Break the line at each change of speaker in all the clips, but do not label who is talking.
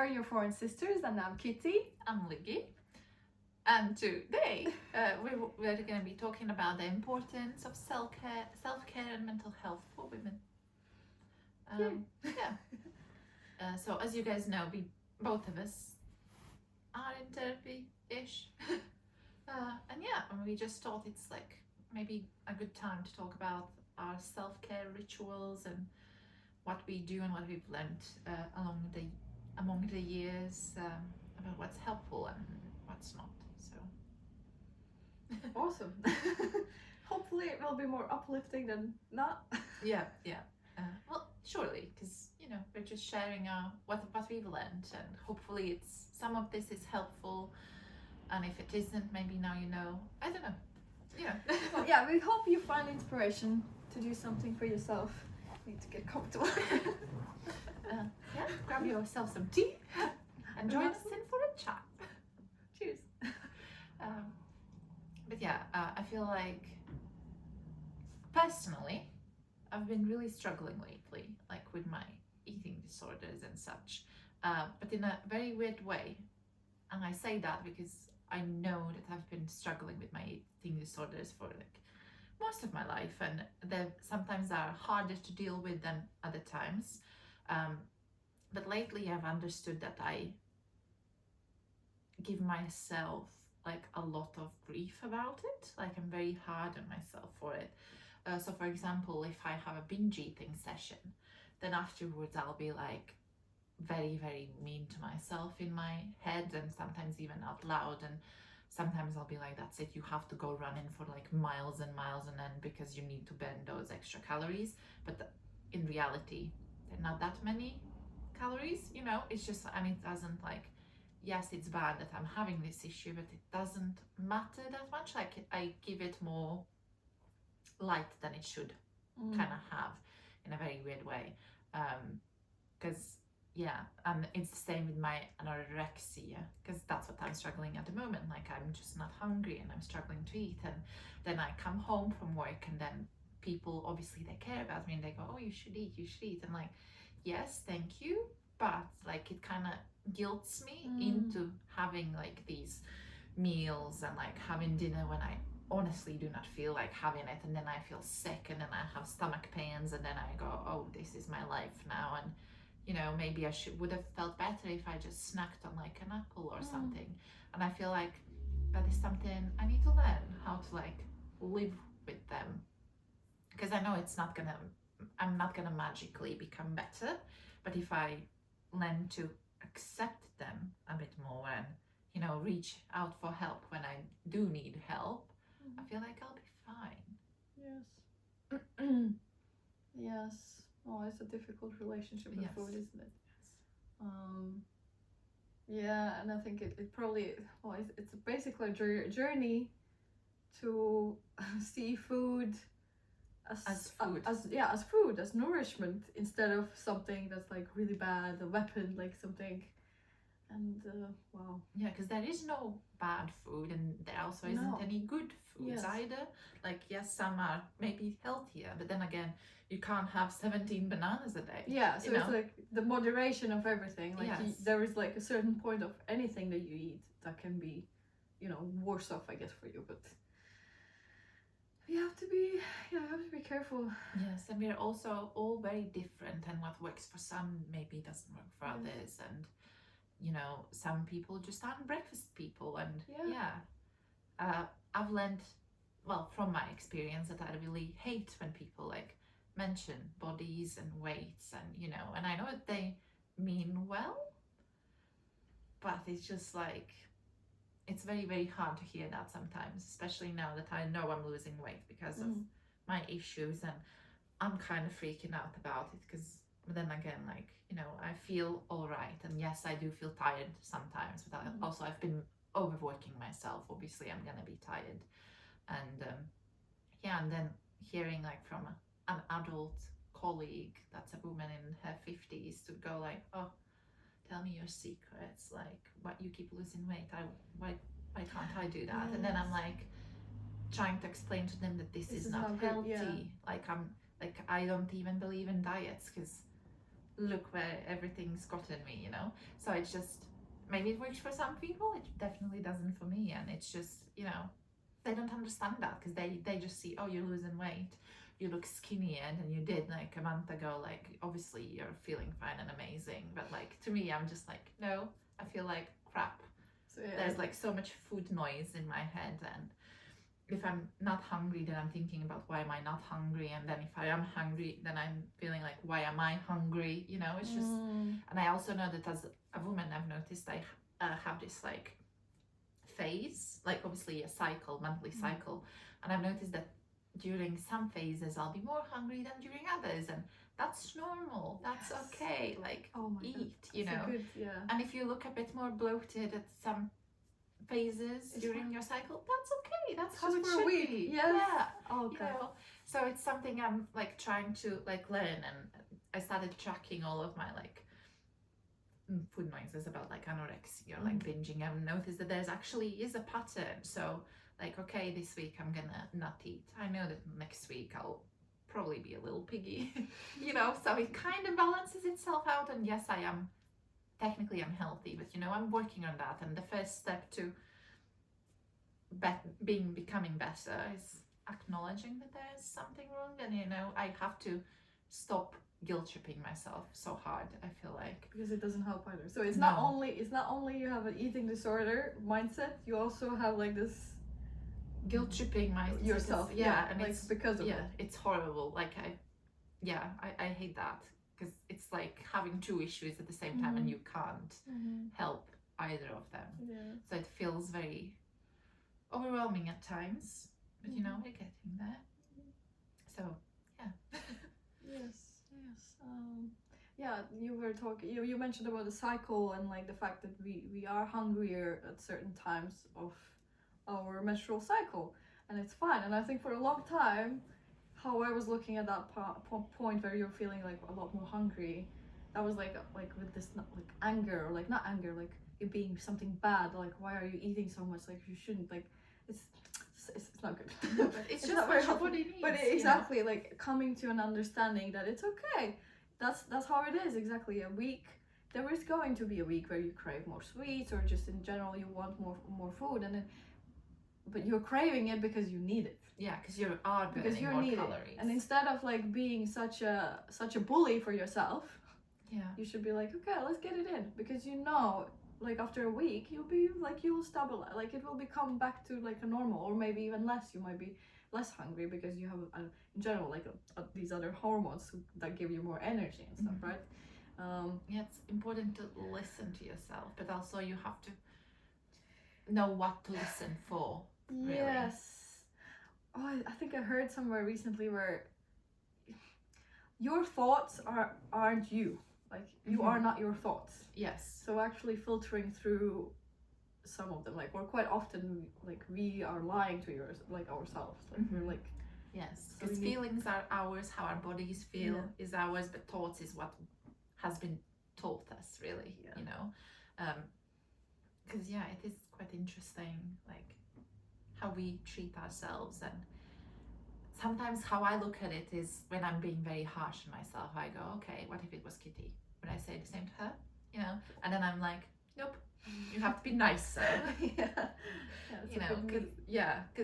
are your foreign sisters, and I'm Kitty.
I'm Ligii, and today we're going to be talking about the importance of self-care and mental health for women. So as you guys know, both of us are in therapy-ish, and we just thought it's like maybe a good time to talk about our self-care rituals and what we do and what we've learned among the years, about what's helpful and what's not. So
Awesome. Hopefully it will be more uplifting than not.
yeah. Well, surely, because we're just sharing what we've learned, and hopefully some of this is helpful. And if it isn't, maybe now you know. I don't know.
Well, yeah, we hope you find inspiration to do something for yourself. Need to get comfortable.
Grab yourself some tea and join us in for a chat. Cheers. I feel like personally I've been really struggling lately, like with my eating disorders and such, but in a very weird way. And I say that because I know that I've been struggling with my eating disorders for like most of my life, and they sometimes are harder to deal with than other times. But lately I've understood that I give myself like a lot of grief about it. Like I'm very hard on myself for it. So for example, if I have a binge eating session, then afterwards I'll be like very, very mean to myself in my head, and sometimes even out loud. And sometimes I'll be like, that's it, you have to go running for like miles and miles and then because you need to burn those extra calories. But in reality, there are not that many calories, it's just, and it doesn't like, yes, it's bad that I'm having this issue, but it doesn't matter that much. Like I give it more light than it should kind of have, in a very weird way. Because and it's the same with my anorexia, because that's what I'm struggling at the moment. Like I'm just not hungry and I'm struggling to eat, and then I come home from work, and then people, obviously they care about me and they go, oh, you should eat, and like, yes, thank you, but like it kind of guilts me into having like these meals and like having dinner when I honestly do not feel like having it, and then I feel sick, and then I have stomach pains, and then I go, oh, this is my life now. And maybe I would have felt better if I just snacked on like an apple or something. And I feel like that is something I need to learn, how to like live with them, because I know I'm not gonna magically become better, but if I learn to accept them a bit more and reach out for help when I do need help, I feel like I'll be fine.
Yes. Yes. Oh, it's a difficult relationship with food, isn't it?
Yes.
And I think it probably, well, it's basically a journey to see food as food, as nourishment, instead of something that's like really bad, a weapon, like something. And wow.
Yeah, because there is no bad food, and there also isn't any good foods either. Like, yes, some are maybe healthier, but then again, you can't have 17 bananas a day.
Yeah, so it's like the moderation of everything. Like there is like a certain point of anything that you eat that can be, worse off, I guess, for you. But you have to be careful.
Yes, and we're also all very different, and what works for some maybe doesn't work for others, and some people just aren't breakfast people. And I've learned, well, from my experience, that I really hate when people like mention bodies and weights, and and I know that they mean well, but it's just like, it's very, very hard to hear that sometimes, especially now that I know I'm losing weight because of my issues, and I'm kind of freaking out about it, because then again, like, I feel all right, and yes, I do feel tired sometimes, but also I've been overworking myself. Obviously I'm gonna be tired, and and then hearing like from an adult colleague that's a woman in her 50s to go like, oh, tell me your secrets, like, what you keep losing weight, why can't I do that? And then I'm like trying to explain to them that this is not healthy. Like I don't even believe in diets, because look where everything's gotten me, you know. So it's just, maybe it works for some people, it definitely doesn't for me. And it's just, you know, they don't understand that, because they just see, oh, you're losing weight, you look skinnier than you did like a month ago, like obviously you're feeling fine and amazing. But like to me, I'm just like, no, I feel like crap.
So, yeah.
There's like so much food noise in my head, and if I'm not hungry, then I'm thinking about why am I not hungry, and then if I am hungry, then I'm feeling like, why am I hungry, you know. It's just, and I also know that as a woman, I've noticed I have this like phase, like obviously a cycle, monthly cycle, and I've noticed that during some phases I'll be more hungry than during others, and that's normal, that's okay, like eat, God. You know,
good, yeah.
And if you look a bit more bloated at some phases during your cycle, that's okay, that's how it should be. Yeah. Oh, okay. You know, so it's something I'm like trying to like learn, and I started tracking all of my like food noises about like anorexia or like binging. I've noticed that there's actually is a pattern. So like, okay, this week I'm gonna not eat, I know that next week I'll probably be a little piggy. You know, so it kind of balances itself out. And yes, I am technically unhealthy, but you know, I'm working on that. And the first step to becoming better is acknowledging that there's something wrong. And you know, I have to stop guilt tripping myself so hard, I feel like,
because it doesn't help either. So it's not only you have an eating disorder mindset, you also have like this
guilt tripping
yourself.
Yeah, and
like
it's
because of it.
It's horrible. Like I hate that, because it's like having two issues at the same time, and you can't help either of them.
Yeah.
So it feels very overwhelming at times, but you know, we're getting there. So yeah.
Yes. Yeah, you were talking, you mentioned about the cycle, and like the fact that we are hungrier at certain times of our menstrual cycle, and it's fine. And I think for a long time, how I was looking at that point where you're feeling like a lot more hungry, that was like with this like anger, or like not anger, like it being something bad, like why are you eating so much, like you shouldn't, like it's not good.
But it's just what your body needs.
But exactly, you know? Like coming to an understanding that it's okay. That's how it is. Exactly. A week, there is going to be a week where you crave more sweets, or just in general you want more food, and then, but you're craving it because you need it.
Yeah, because you are burning more calories.
And instead of like being such a bully for yourself, you should be like, okay, let's get it in, because you know, like after a week you'll stabilize, like it will become back to like a normal, or maybe even less. You might be less hungry because you have in general like these other hormones that give you more energy and stuff, right?
Yeah, it's important to listen to yourself, but also you have to know what to listen for. Really.
Yes. Oh, I think I heard somewhere recently where your thoughts aren't you. Like you are not your thoughts.
Yes.
So actually filtering through some of them, like, or quite often, like we are lying to ourselves. Like we're like,
yes, because feelings are ours, how our bodies feel is ours, but thoughts is what has been taught us, really. You know, because it is quite interesting, like how we treat ourselves. And sometimes how I look at it is, when I'm being very harsh on myself, I go, okay, what if it was Kitty? Would I say the same to her? You know, and then I'm like, nope, you have to be nicer. You know, because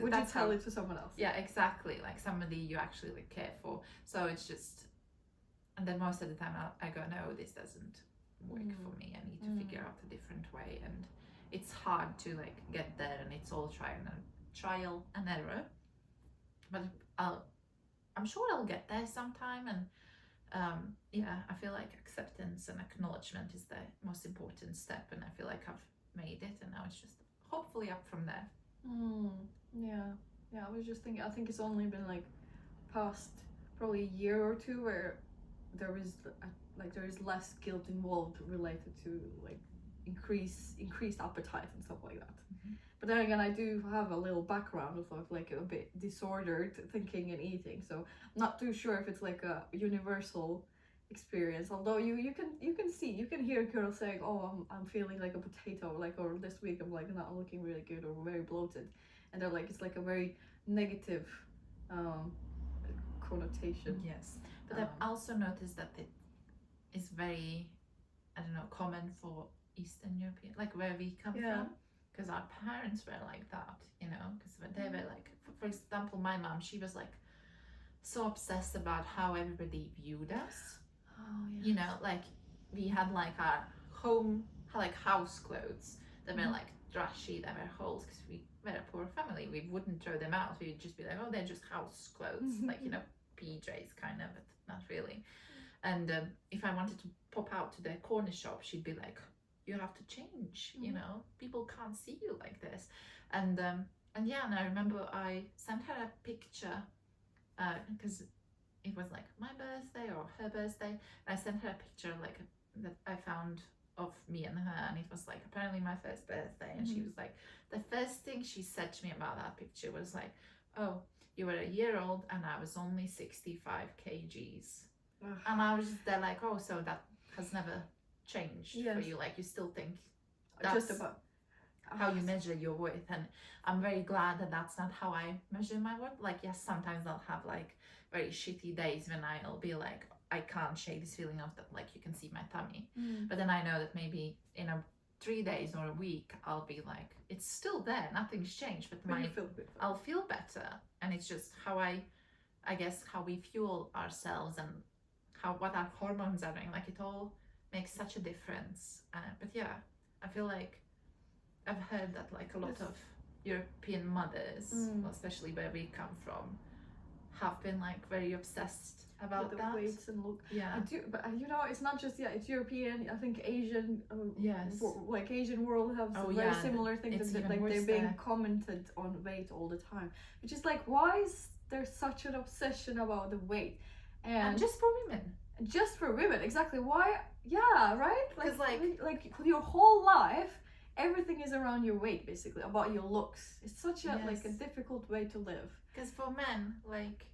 would you tell it to someone else?
Yeah, exactly, like somebody you actually like care for. So it's just, and then most of the time I go, no, this doesn't work for me. I need to figure out a different way. And it's hard to like get there, and it's all trial and error. But I'm sure I'll get there sometime. And I feel like acceptance and acknowledgement is the most important step, and I feel like I've made it, and now it's just hopefully up from there.
I was just thinking, I think it's only been like past probably a year or two where there is less guilt involved related to like increased appetite and stuff like that. But then again, I do have a little background of like a bit disordered thinking and eating, so I'm not too sure if it's like a universal experience. Although you can hear girls saying, oh, I'm feeling like a potato, like, or this week I'm like not looking really good, or very bloated, and they're like, it's like a very negative connotation.
Yes, but I've also noticed that is very, I don't know, common for Eastern European, like where we come
Yeah.
from, because our parents were like that, you know, because they were like, for example, my mom, she was like so obsessed about how everybody viewed us.
Oh, yeah.
You know, like we had like our home, like house clothes that were like trashy, that were holes, because we were a poor family. We wouldn't throw them out. We'd just be like, oh, they're just house clothes, like, you know, PJs kind of, but not really. And if I wanted to pop out to the corner shop, she'd be like, you have to change, you know, people can't see you like this. And yeah, and I remember I sent her a picture because it was like my birthday or her birthday. And I sent her a picture like that I found of me and her, and it was like apparently my first birthday. And she was like, the first thing she said to me about that picture was like, oh, you were a year old and I was only 65 kgs. And I was just there like, oh, so that has never changed for you, like you still think that's
just about
how you measure your worth. And I'm very glad that that's not how I measure my worth. Like, yes, sometimes I'll have like very shitty days when I'll be like, I can't shake this feeling of that, like you can see my tummy. But then I know that maybe in 3 days or a week I'll be like, it's still there, nothing's changed, but I'll feel better. And it's just how I guess how we fuel ourselves and what our hormones are doing, like it all makes such a difference. But yeah, I feel like I've heard that like a lot of European mothers, especially where we come from, have been like very obsessed about
the
that.
weights and look.
Yeah,
I do, but you know, it's not just it's European. I think Asian.
Yes.
Like Asian world have very similar things that like they're being commented on weight all the time, which is like, why is there such an obsession about the weight?
And just for women.
Just for women, exactly. Why? Yeah, right.
Because
like your whole life, everything is around your weight, basically, about your looks. It's such a like a difficult way to live.
Because for men, like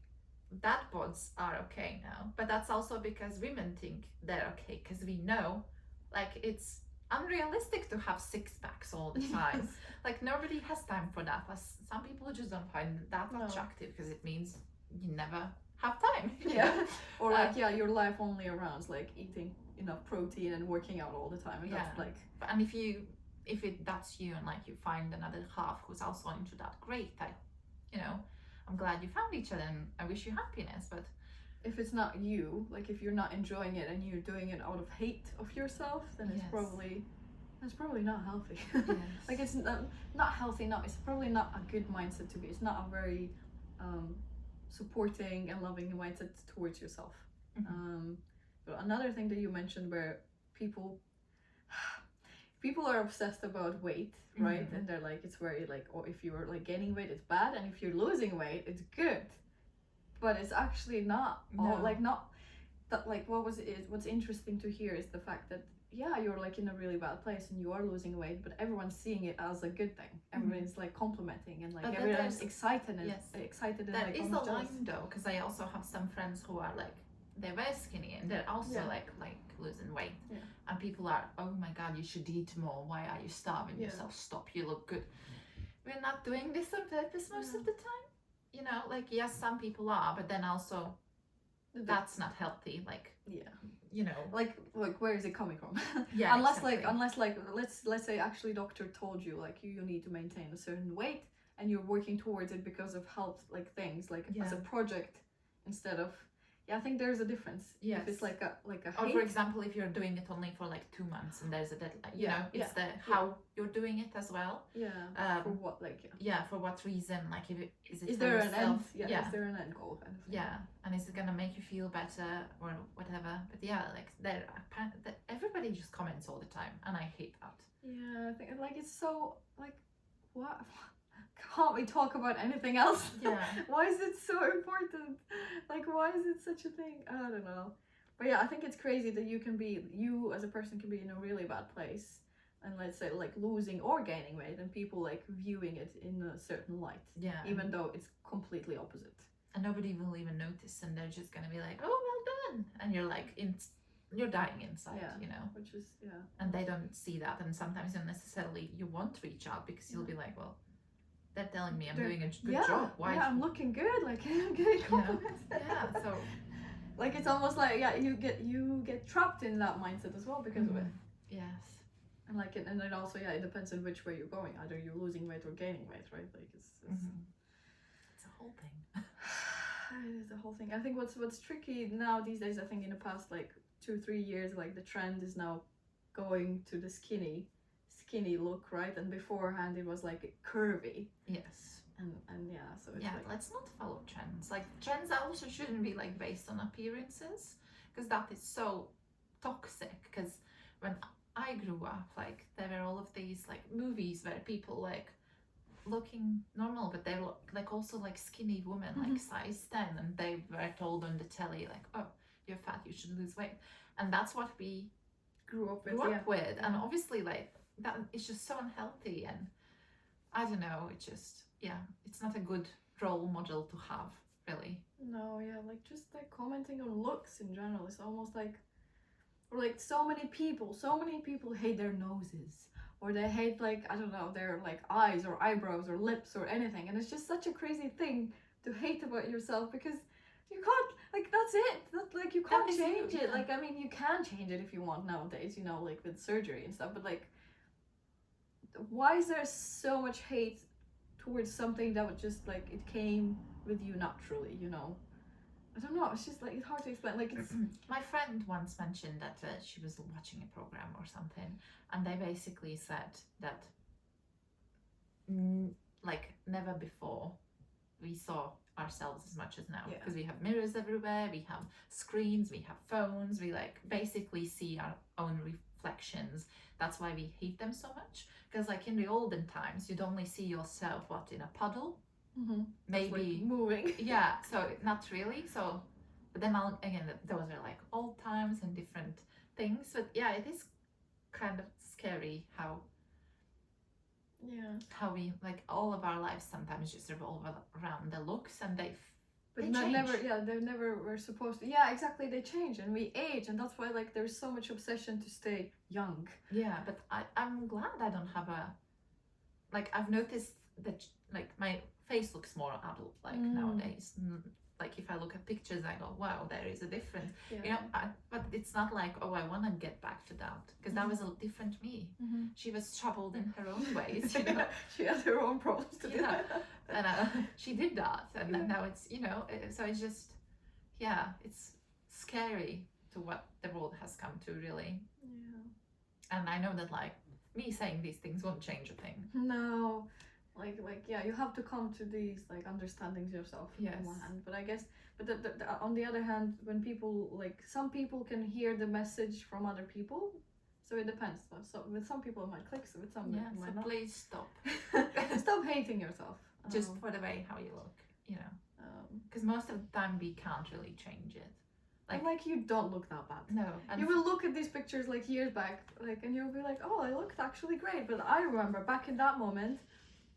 dad bods are okay now, but that's also because women think they're okay. Because we know, like it's unrealistic to have 6 packs all the time. Like nobody has time for that. Plus, some people just don't find that attractive because it means you never have time.
Yeah. Or like your life only around like eating enough protein and working out all the time. And that's like.
And if that's you and like you find another half who's also into that, great. I'm glad you found each other and I wish you happiness. But
if it's not you, like if you're not enjoying it and you're doing it out of hate of yourself, then it's probably not healthy. Like it's not healthy. It's probably not a good mindset to be. It's not a very supporting and loving mindset towards yourself. But another thing that you mentioned where people are obsessed about weight, right? And they're like, it's very like, or if you're like gaining weight, it's bad, and if you're losing weight, it's good. But it's actually not. Not that. Like, what's interesting to hear is the fact that you're like in a really bad place and you are losing weight, but everyone's seeing it as a good thing. Everyone's like complimenting and like everyone's excited and excited. And
that
like,
is a line though, because I also have some friends who are like, they were skinny and they're also like losing weight, and people are, oh my god, you should eat more, why are you starving yourself, stop, you look good. We're not doing this on purpose most of the time, you know, like yes, some people are, but then also that's not healthy, like you know, like
where is it coming from? Unless let's say actually doctor told you like you need to maintain a certain weight and you're working towards it because of health like things like as a project instead of I think there's a difference. If it's like a
or for example, if you're doing it only for like 2 months and there's a deadline, you know, it's how you're doing it as well.
For what
for what reason, like is
there an end? Is there an end goal kind of thing?
And is it gonna make you feel better or whatever? But like everybody just comments all the time and I hate that.
I think like it's so like what can't we talk about anything else? Why is it so important? Like, why is it such a thing? I don't know. But I think it's crazy that you as a person can be in a really bad place and let's say like losing or gaining weight and people like viewing it in a certain light. Even though it's completely opposite. And
nobody will even notice and they're just gonna be like, oh, well done. And you're like, you're dying inside, you know.
Which is,
And they don't see that. And sometimes you won't reach out because you'll be like, well, they're telling me I'm doing a good job. Why?
I'm looking good. Like I'm getting compliments.
So
like it's almost like you get trapped in that mindset as well because of it.
Yes.
And like and then also it depends on which way you're going. Either you're losing weight or gaining weight, right? Like it's
it's a whole thing.
It's a whole thing. I think what's tricky now these days, I think in the past like 2-3 years, like the trend is now going to the skinny look, right? And beforehand it was like curvy.
Yes.
And yeah, so it's like,
let's not follow trends. Like trends also shouldn't be like based on appearances, because that is so toxic. Because when I grew up, like there were all of these like movies where people like looking normal, but they look like also like skinny women, like size 10, and they were told on the telly like, oh, you're fat, you should lose weight. And that's what we
grew up
with. And obviously like that is just so unhealthy, and I don't know, it just it's not a good role model to have, really.
No, like just like commenting on looks in general, it's almost like, or like so many people hate their noses, or they hate like, I don't know, their like eyes or eyebrows or lips or anything, and it's just such a crazy thing to hate about yourself, because you can't, like, that's it, that's like, you can't change it. Like, I mean, you can change it if you want nowadays, you know, like with surgery and stuff, but like, why is there so much hate towards something that would just like, it came with you naturally, you know? I don't know, it's just like, it's hard to explain. Like, it's
my friend once mentioned that she was watching a program or something, and they basically said that like never before we saw ourselves as much as now, because we have mirrors everywhere, we have screens, we have phones, we like basically see our own reflections. That's why we hate them so much, because like in the olden times you'd only see yourself in a puddle, maybe
like moving.
So not really. So but then again, those are like old times and different things, but it is kind of scary how we like all of our lives sometimes just revolve around the looks, and they
never were supposed to. Exactly, they change and we age, and that's why like there's so much obsession to stay young.
But I'm glad I don't have like, I've noticed that like my face looks more adult like nowadays. Like if I look at pictures, I go, wow, there is a difference. You know, but it's not like, oh, I want to get back to that, because that was a different me. She was troubled in her own ways, you know.
She has her own problems to do.
And she did that, and then now it's, you know, so it's just, it's scary to what the world has come to, really. And I know that like me saying these things won't change a thing.
No. Like you have to come to these like understandings yourself on one hand, but I guess on the other hand, when people like, some people can hear the message from other people, so it depends. So with some people it might click, so with some it might not.
Please stop.
Stop hating yourself
just for the way how you look, you know, because most of the time we can't really change it.
Like you don't look that bad.
No.
And you will look at these pictures like years back, like, and you'll be like, oh, I looked actually great, but I remember back in that moment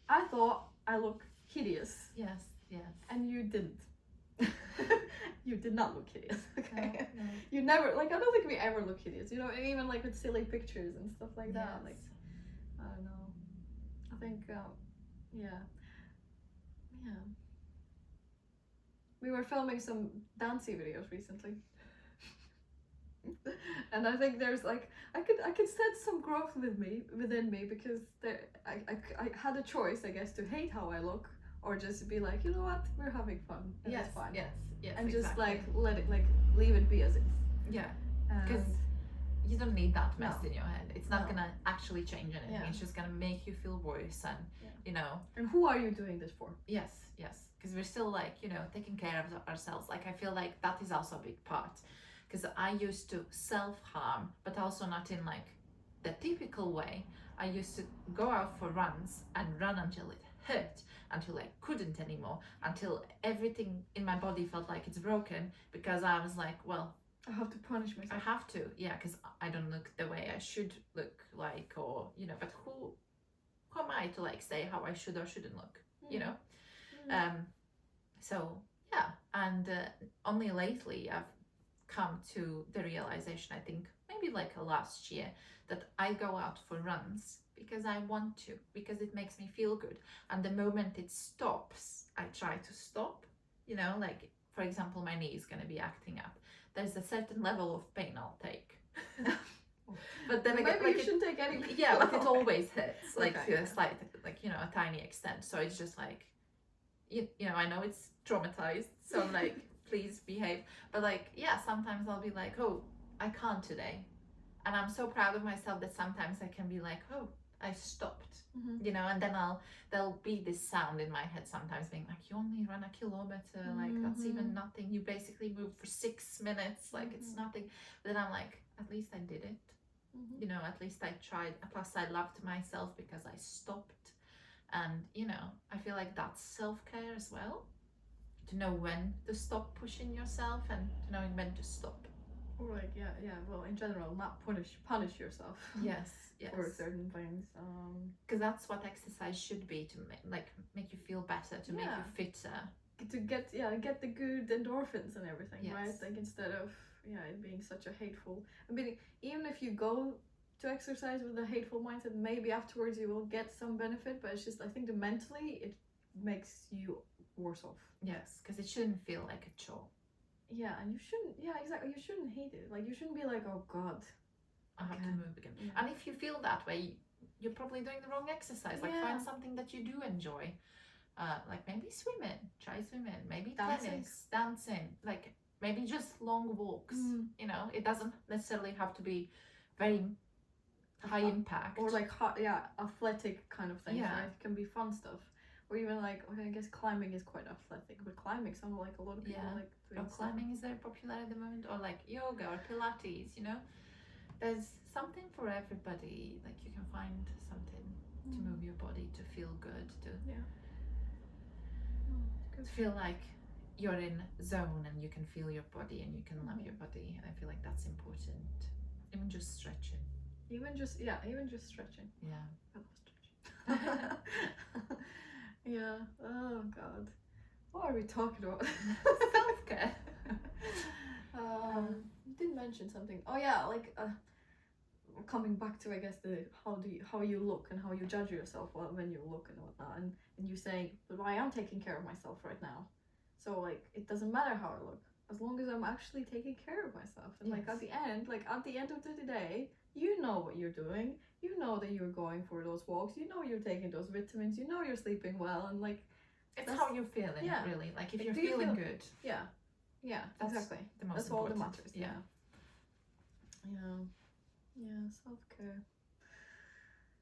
I thought I looked hideous.
Yes.
And you didn't. You did not look hideous. Okay.
No.
You never, like, I don't think we ever look hideous. You know, even like with silly pictures and stuff like that. Like, I don't know. I think, we were filming some dancey videos recently. And I think there's like, I could sense some growth within me, because I had a choice, I guess, to hate how I look, or just be like, you know what, we're having fun. It's fine.
Yes.
And just like let it, like, leave it be as is.
Because you don't need that mess in your head. It's not gonna actually change anything. It's just gonna make you feel worse, and you know.
And who are you doing this for?
Yes. Because we're still like, you know, taking care of ourselves. Like I feel like that is also a big part. Because I used to self-harm, but also not in like the typical way. I used to go out for runs and run until it hurt, until I couldn't anymore, until everything in my body felt like it's broken, because I was like, well,
I have to punish myself.
I have to, because I don't look the way I should look like, or, you know, but who am I to like say how I should or shouldn't look, you know? So, and only lately I've come to the realization, I think maybe like last year, that I go out for runs because I want to, because it makes me feel good, and the moment it stops I try to stop, you know, like for example, my knee is going to be acting up, there's a certain level of pain I'll take. But then again,
maybe you shouldn't take any pain.
Yeah, but it always hurts, like
Okay,
to a slight, like, you know, a tiny extent. So it's just like, you know, I know it's traumatized, so I'm like, please behave. But like, yeah, sometimes I'll be like, oh, I can't today. And I'm so proud of myself that sometimes I can be like, oh, I stopped, you know, and then there'll be this sound in my head sometimes being like, you only run 1 kilometer, like that's even nothing. You basically moved for 6 minutes, like it's nothing. But then I'm like, at least I did it. You know, at least I tried. Plus I loved myself because I stopped. And, you know, I feel like that's self-care as well. To know when to stop pushing yourself and knowing when to stop.
Or like, yeah, well, in general, not punish yourself.
Yes.
For certain things.
Because that's what exercise should be, to make you feel better, to make you fitter.
To get the good endorphins and everything,
yes.
right? Like instead of it being such a hateful. I mean, even if you go to exercise with a hateful mindset, maybe afterwards you will get some benefit, but it's just, I think, mentally it makes you worse off.
Yes, because it shouldn't feel like a chore.
Yeah, and you shouldn't. Yeah, exactly. You shouldn't hate it. Like, you shouldn't be like, oh God,
I have to move again. Yeah. And if you feel that way, you're probably doing the wrong exercise. Like, find something that you do enjoy. Like maybe swimming, try swimming, maybe tennis, dancing, like maybe just long walks. You know, it doesn't necessarily have to be very high impact.
Or like athletic kind of things, right? It can be fun stuff. Or even like, okay, I guess climbing is quite athletic, but climbing sounds like a lot of people like doing.
Climbing is very popular at the moment, or like yoga or Pilates, you know? There's something for everybody. Like, you can find something to move your body, to feel good, to feel like you're in zone and you can feel your body and you can love your body. I feel like that's important. Even just stretching.
Even just stretching.
Yeah.
I love stretching. Yeah. Oh God. What are we talking about?
Self-care.
You did mention something. Oh yeah, like coming back to, I guess, the how you look and how you judge yourself when you look and whatnot, and you saying, but I am taking care of myself right now, so like it doesn't matter how I look as long as I'm actually taking care of myself. And like at the end of the day, you know what you're doing. You know that you're going for those walks. You know you're taking those vitamins. You know you're sleeping well, and like
it's how you're feeling. Really, like if you're feeling good.
Yeah, exactly.
That's
all
that
matters. Yeah, self-care.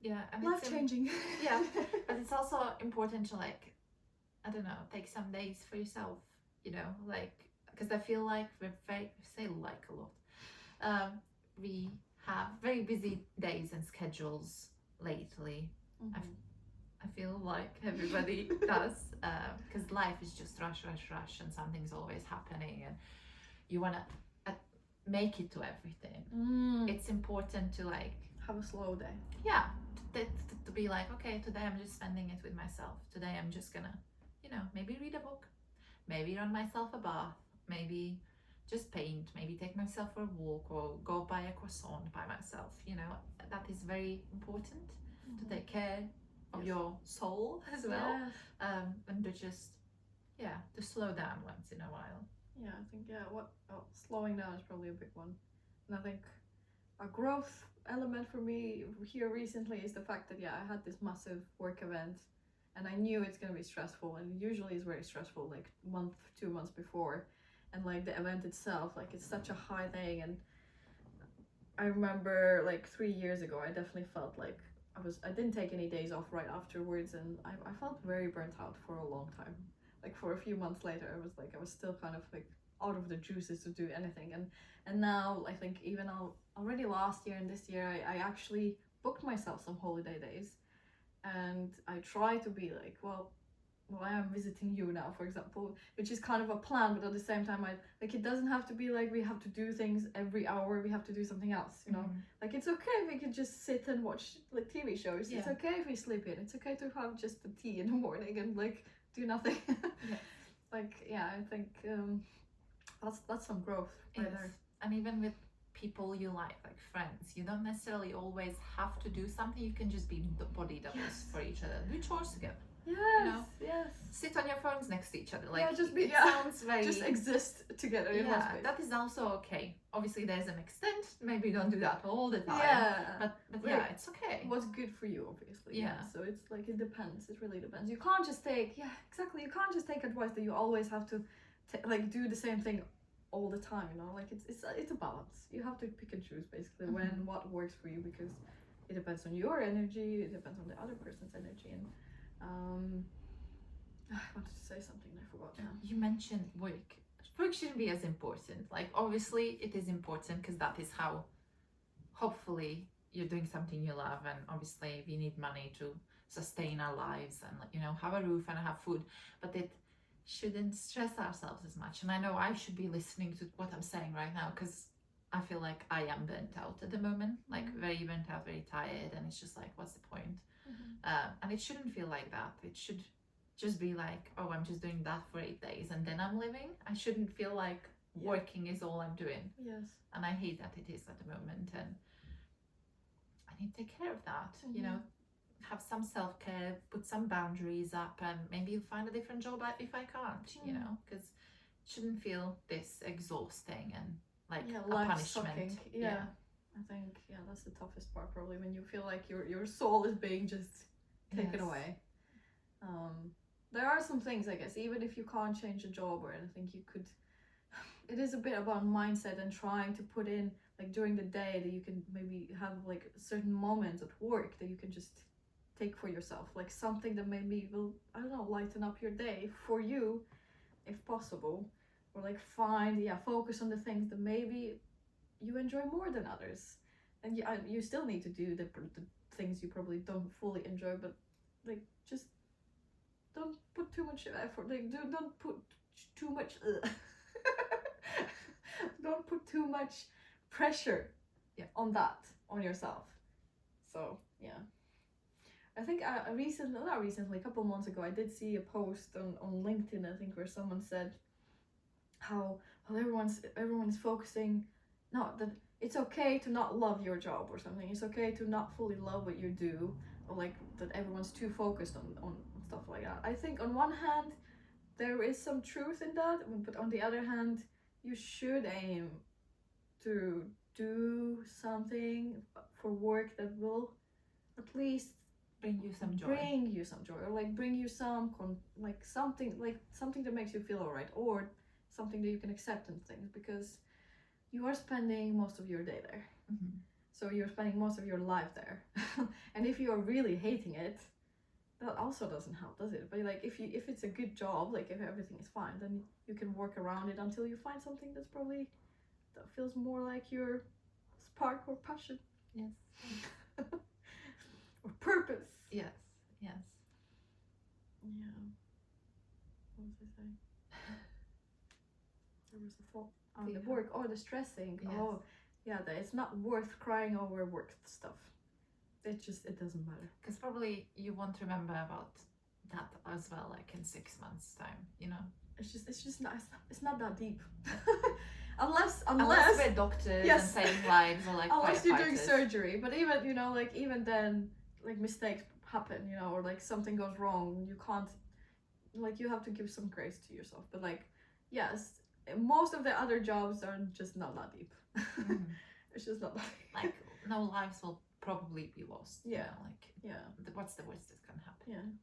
Yeah, and
life changing.
Yeah, but it's also important to, like, I don't know, take some days for yourself. You know, like, because I feel like we say like a lot. We have very busy days and schedules lately. I feel like everybody does, because life is just rush, and something's always happening, and you want to make it to everything. It's important to, like,
have a slow day.
Yeah, to be like, okay, today I'm just spending it with myself. Today I'm just gonna, you know, maybe read a book, maybe run myself a bath, maybe just paint, maybe take myself for a walk, or go buy a croissant by myself. You know, that is very important, to take care of your soul as well. And to just to slow down once in a while.
I think slowing down is probably a big one. And I think a growth element for me here recently is the fact that I had this massive work event, and I knew it's gonna be stressful, and usually it's very stressful like 2 months before. And like the event itself, like it's such a high thing. And I remember like 3 years ago, I definitely felt like I didn't take any days off right afterwards, and I felt very burnt out for a long time. Like for a few months later, I was still kind of like out of the juices to do anything. And now I think even already last year and this year, I actually booked myself some holiday days, and I try to be like, well, I am visiting you now, for example, which is kind of a plan, but at the same time, it doesn't have to be like we have to do things every hour, we have to do something else, you know? Like, it's okay if we could just sit and watch like TV shows. It's okay if we sleep in. It's okay to have just the tea in the morning and like do nothing. I think that's some growth right there.
And even with people you like friends, you don't necessarily always have to do something. You can just be body doubles for each other. Do chores together.
Yes, yes.
Sit on your phones next to each other. Like,
yeah, just be,
it
yeah.
sounds very...
Just exist together in one
Yeah,
space.
that is also okay. Obviously, there's an extent. Maybe don't do that all the time.
Yeah.
But yeah, it's okay.
What's good for you, obviously.
Yeah.
So it's like, it depends. It really depends. You can't just take, yeah, exactly. You can't just take advice that you always have to, like, do the same thing all the time, you know? Like, it's a balance. You have to pick and choose, basically, when what works for you, because it depends on your energy, it depends on the other person's energy, and I wanted to say something and I forgot now.
You mentioned work. Work shouldn't be as important. Like, obviously it is important because that is how, hopefully, you're doing something you love, and obviously we need money to sustain our lives and, you know, have a roof and have food, but it shouldn't stress ourselves as much. And I know I should be listening to what I'm saying right now, because I feel like I am burnt out at the moment, like very burnt out, very tired, and it's just like, what's the point? And it shouldn't feel like that. It should just be like, oh, I'm just doing that for 8 days and then I'm living. I shouldn't feel like working is all I'm doing.
Yes.
And I hate that it is at the moment, and I need to take care of that. You know, have some self-care, put some boundaries up, and maybe find a different job if I can't, you know, because it shouldn't feel this exhausting and like a punishment.
Yeah. I think that's the toughest part, probably, when you feel like your soul is being just taken away. There are some things, I guess, even if you can't change a job or anything, you could, it is a bit about mindset and trying to put in, like, during the day, that you can maybe have like certain moments at work that you can just take for yourself, like something that maybe will, I don't know, lighten up your day for you, if possible, or like focus on the things that maybe you enjoy more than others. And you still need to do the things you probably don't fully enjoy, but like, just don't put too much effort, like, don't put too much don't put too much pressure on yourself. So I think not recently, a couple months ago, I did see a post on LinkedIn, I think, where someone said how everyone is focusing, not that it's okay to not love your job or something. It's okay to not fully love what you do, or like that everyone's too focused on stuff like that. I think on one hand there is some truth in that, but on the other hand, you should aim to do something for work that will at least
bring you some joy,
or like bring you some something that makes you feel alright, or something that you can accept in things, because you are spending most of your day there. So you're spending most of your life there. And if you are really hating it, that also doesn't help, does it? But like, if it's a good job, like if everything is fine, then you can work around it until you find something that feels more like your spark or passion.
Yes.
Or purpose.
Yes.
Yeah. What was I saying? There was a thought on the work, or the stressing.
Yes.
Oh, yeah, that it's not worth crying over work stuff. It doesn't matter.
Because probably you won't remember about that as well, like in 6 months' time, you know?
It's not that deep. unless
we're doctors and saving lives, or like
unless you're doing surgery. But even, you know, like, even then, like, mistakes happen, you know, or like something goes wrong. You can't, like, you have to give some grace to yourself. But like, yes, most of the other jobs are just not that deep. It's just not that deep.
Like, no lives will probably be lost.
Yeah.
You know, like, what's the worst that can happen?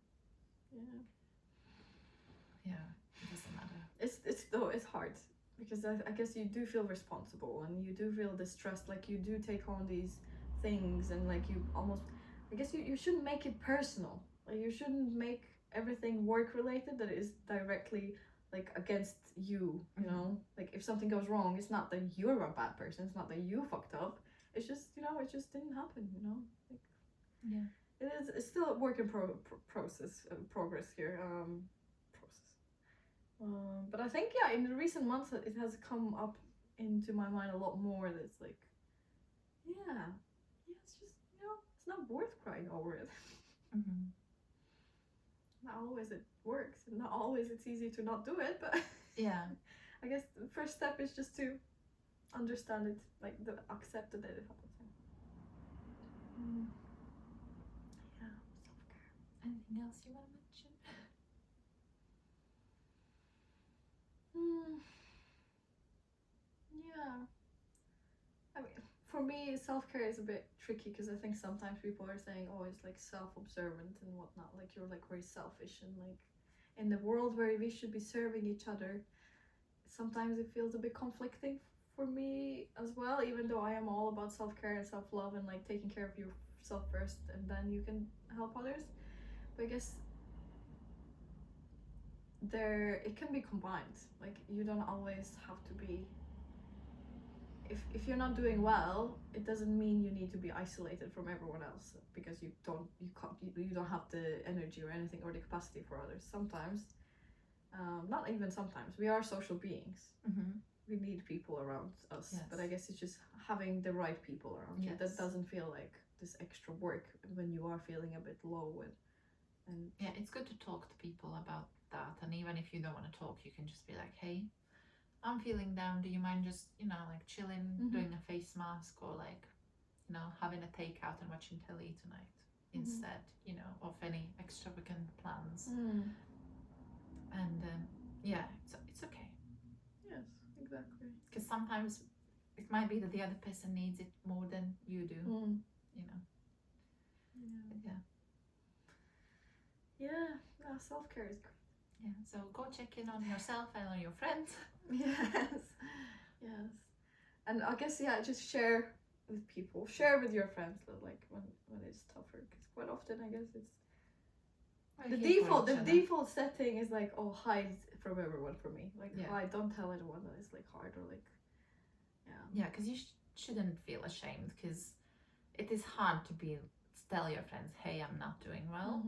Yeah, it doesn't matter.
It's hard, because I guess you do feel responsible, and you do feel distressed, like you do take on these things, and like you almost, I guess you shouldn't make it personal. Like, you shouldn't make everything work related that is directly like against you, you know? Like, if something goes wrong, it's not that you're a bad person, it's not that you fucked up, it's just, you know, it just didn't happen, you know? Like, it's still a work in progress here. But I think, in the recent months, it has come up into my mind a lot more. That it's like, it's just, you know, it's not worth crying over it. Not always it works, and not always it's easy to not do it, but I guess the first step is just to understand it, like, accept that it happens.
Self-care. Anything else you want to mention?
Yeah. I mean, for me, self-care is a bit tricky because I think sometimes people are saying, oh, it's like self-observant and whatnot, like you're like very selfish, and like in the world where we should be serving each other, sometimes it feels a bit conflicting for me as well, even though I am all about self-care and self-love and like taking care of yourself first and then you can help others. But I guess it can be combined. Like you don't always have to be, if you're not doing well, it doesn't mean you need to be isolated from everyone else because you don't have the energy or anything or the capacity for others. Sometimes, not even sometimes, we are social beings.
Mm-hmm.
We need people around us.
Yes.
But I guess it's just having the right people around you that doesn't feel like this extra work when you are feeling a bit low. And
yeah, it's good to talk to people about that. And even if you don't want to talk, you can just be like, hey, I'm feeling down, do you mind just, like chilling, doing a face mask, or like, having a takeout and watching telly tonight instead, of any extravagant plans. And yeah, it's okay.
Yes, exactly.
Because sometimes it might be that the other person needs it more than you do,
Yeah, self-care is great.
Yeah, so go check in on yourself and on your friends.
Yes. And I guess, just share with people, share with your friends, like when it's tougher, because quite often I guess it's the default setting is like, oh, hide from everyone for me, like hide, don't tell anyone that it's like hard, or like
because you shouldn't feel ashamed, because it is hard to tell your friends, hey, I'm not doing well,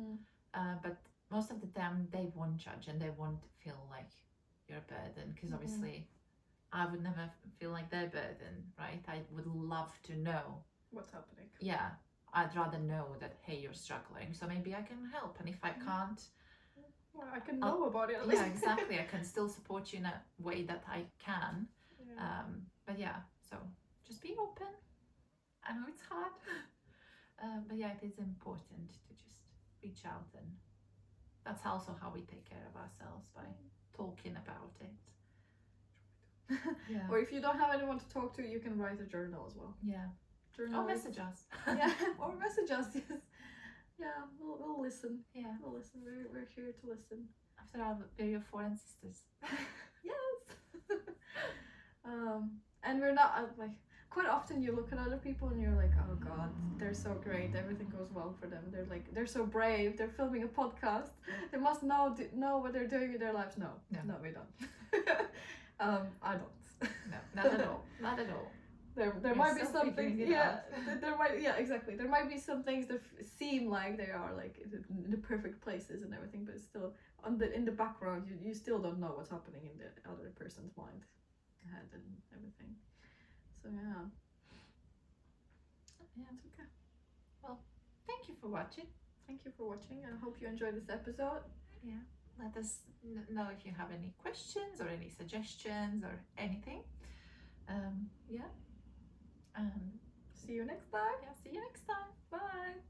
but most of the time they won't judge and they won't feel like you're a burden, because obviously I would never feel like their burden, right? I would love to know
what's happening.
Yeah, I'd rather know that, hey, you're struggling, so maybe I can help, and if I can't,
well, I can know about it at least.
Yeah, exactly. I can still support you in a way that I can. But so just be open. I know it's hard, but it is important to just reach out, and that's also how we take care of ourselves, by talking about it.
Or if you don't have anyone to talk to, you can write a journal as well.
Or message us.
Or message us. Yes. We'll listen. We'll listen. We're here to listen.
After all, we're your foreign sisters.
Yes. And we're not like, quite often you look at other people and you're like, oh god, they're so great, everything goes well for them, they're so brave, they're filming a podcast, they must know what they're doing with their lives. No, we don't. I don't.
No, not at all. Not at all.
There might be some things, exactly. There might be some things that seem like they are like in the perfect places and everything, but it's still in the background. You still don't know what's happening in the other person's mind, head, and everything. So it's okay.
Well, thank you for watching.
I hope you enjoyed this episode.
Let us know if you have any questions or any suggestions or anything. And
see you next time.
See you next time. Bye.